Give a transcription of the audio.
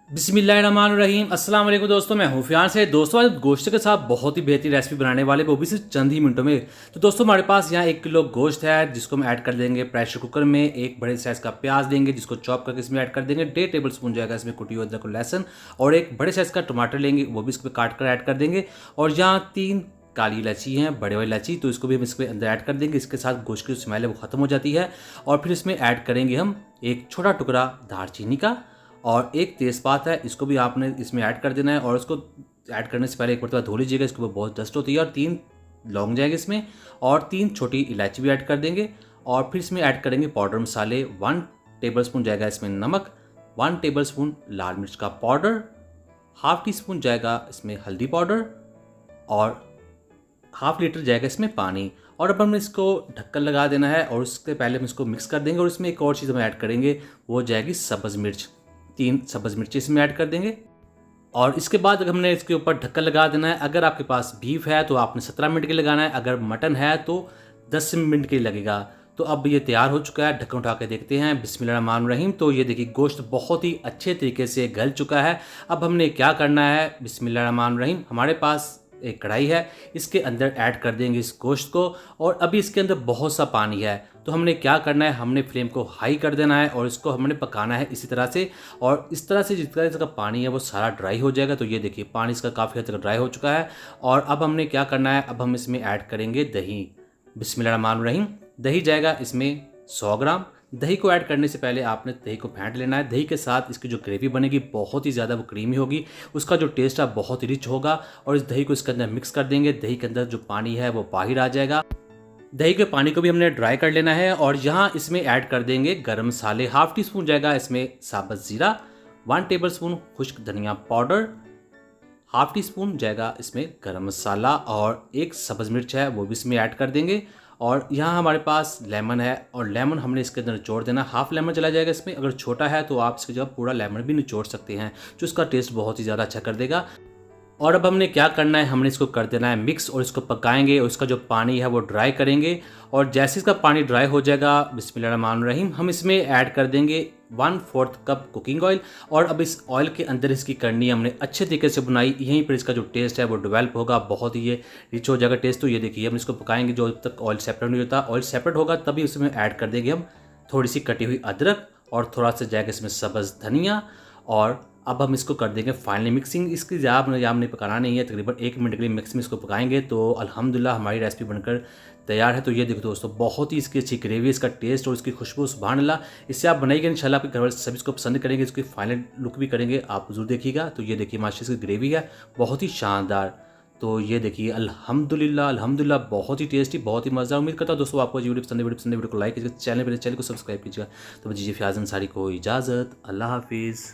बिस्मिल्लाहिर्रहमानिर्रहीम। अस्सलाम वालेकुम दोस्तों, मैं हूं फियान से। दोस्तों आज गोश्त के साथ बहुत ही बेहतरीन रेसिपी बनाने वाले, वो भी सिर्फ चंद ही मिनटों में। तो दोस्तों हमारे पास यहाँ 1 किलो गोश्त है जिसको हम ऐड कर देंगे प्रेशर कुकर में। एक बड़े साइज़ का प्याज देंगे जिसको चॉप करके इसमें ऐड कर देंगे। 1.5 टेबल स्पून जाएगा इसमें कुटी हुई अदरक और लहसुन। और एक बड़े साइज़ का टमाटर लेंगे, वो भी इसमें काट कर ऐड कर देंगे। और यहाँ 3 काली इलायची हैं, बड़े वाली इलायची, तो इसको भी हम इसके अंदर ऐड कर देंगे। इसके साथ गोश्त की जो स्मेल है वो ख़त्म हो जाती है। और फिर इसमें ऐड करेंगे हम एक छोटा टुकड़ा दालचीनी का और एक तेज़पात है, इसको भी आपने इसमें ऐड कर देना है। और इसको ऐड करने से पहले एक मरतबा धो लीजिएगा, इसके ऊपर बहुत डस्ट होती है। और 3 लौंग जाएंगे इसमें और 3 छोटी इलायची भी ऐड कर देंगे। और फिर इसमें ऐड करेंगे पाउडर मसाले। 1 टेबल स्पून जाएगा इसमें नमक, 1 टेबल स्पून लाल मिर्च का पाउडर, हाफ टी स्पून जाएगा इसमें हल्दी पाउडर और हाफ लीटर जाएगा इसमें पानी। और अब हमें इसको ढक्कन लगा देना है और उसके पहले हम इसको मिक्स कर देंगे। और इसमें एक और चीज़ हम ऐड करेंगे, वो जाएगी सब्ज़ मिर्च। 3 सब्ज़ मिर्ची इसमें ऐड कर देंगे। और इसके बाद हमने इसके ऊपर ढक्कन लगा देना है। अगर आपके पास बीफ है तो आपने 17 मिनट के लिए लगाना है, अगर मटन है तो 10 मिनट के लिए लगेगा। तो अब ये तैयार हो चुका है, ढक्कन उठा के देखते हैं। बिस्मिल्लाहिर्रहमानिर्रहीम। तो ये देखिए गोश्त बहुत ही अच्छे तरीके से गल चुका है। अब हमने क्या करना है, बिस्मिल्लाहिर्रहमानिर्रहीम, हमारे पास एक कढ़ाई है, इसके अंदर ऐड कर देंगे इस गोश्त को। और अभी इसके अंदर बहुत सा पानी है, तो हमने क्या करना है, हमने फ्लेम को हाई कर देना है और इसको हमने पकाना है इसी तरह से। और इस तरह से जितना इसका पानी है वो सारा ड्राई हो जाएगा। तो ये देखिए पानी इसका काफ़ी हद तक ड्राई हो चुका है। और अब हमने क्या करना है, अब हम इसमें ऐड करेंगे दही। बिस्मिल्लाहिर्रहमानिर्रहीम। दही जाएगा इसमें 100 ग्राम। दही को ऐड करने से पहले आपने दही को फेंट लेना है। दही के साथ इसकी जो ग्रेवी बनेगी बहुत ही ज़्यादा वो क्रीमी होगी, उसका जो टेस्ट है बहुत ही रिच होगा। और इस दही को इसके अंदर मिक्स कर देंगे। दही के अंदर जो पानी है वो बाहर आ जाएगा। दही के पानी को भी हमने ड्राई कर लेना है। और यहाँ इसमें ऐड कर देंगे गरम मसाले। हाफ टी स्पून जाएगा इसमें साबुत ज़ीरा, 1 टेबल स्पून खुश्क धनिया पाउडर, हाफ टी स्पून जाएगा इसमें गरम मसाला और एक सब्ज़ मिर्च है वो भी इसमें ऐड कर देंगे। और यहाँ हमारे पास लेमन है और लेमन हमने इसके अंदर निचोड़ देना। हाफ लेमन चला जाएगा इसमें, अगर छोटा है तो आप इसकी जगह पूरा लेमन भी निचोड़ सकते हैं, जो इसका टेस्ट बहुत ही ज़्यादा अच्छा कर देगा। और अब हमने क्या करना है, हमने इसको कर देना है मिक्स और इसको पकाएंगे और इसका जो पानी है वो ड्राई करेंगे। और जैसे इसका पानी ड्राई हो जाएगा, बिस्मिल्लाहिर्रहमानिर्रहीम, हम इसमें ऐड कर देंगे 1/4 कप कुकिंग ऑयल। और अब इस ऑयल के अंदर इसकी करनी हमने अच्छे तरीके से बनाई, यहीं पर इसका जो टेस्ट है वो डेवलप होगा, बहुत ही ये रिच हो जाएगा टेस्ट। तो ये देखिए हम इसको पकाएंगे जो तक ऑयल सेपरेट नहीं होता। ऑयल सेपरेट होगा तभी उसमें ऐड कर देंगे हम थोड़ी सी कटी हुई अदरक और थोड़ा सा जाएगा इसमें सब्ज़ धनिया। और अब हम इसको कर देंगे फाइनली मिक्सिंग। इसकी ज़्यादा नहीं पकाना नहीं है, तकरीबन 1 मिनट के लिए मिक्स में इसको पकाएंगे। तो अल्हम्दुलिल्लाह हमारी रेसिपी बनकर तैयार है। तो ये देखो दोस्तों बहुत ही इसकी अच्छी ग्रेवी, इसका टेस्ट और इसकी खुशबू सुभान अल्लाह। इससे आप बनाइएगा इंशाल्लाह, आपके घर वाले सभी इसको पसंद करेंगे। इसकी फाइनल लुक भी करेंगे, आप जरूर देखिएगा। तो ये देखिए माशाल्लाह इसकी ग्रेवी है बहुत ही शानदार। तो ये देखिए अल्हम्दुलिल्लाह अल्हम्दुलिल्लाह बहुत ही टेस्टी, बहुत ही मज़ा। उम्मीद करता हूँ दोस्तों आपको वीडियो पसंद है। वीडियो को लाइक कीजिएगा, चैनल को सब्सक्राइब कीजिएगा। तो दीजिए फियाज़ अंसारी को इजाज़त। अल्लाह हाफिज़।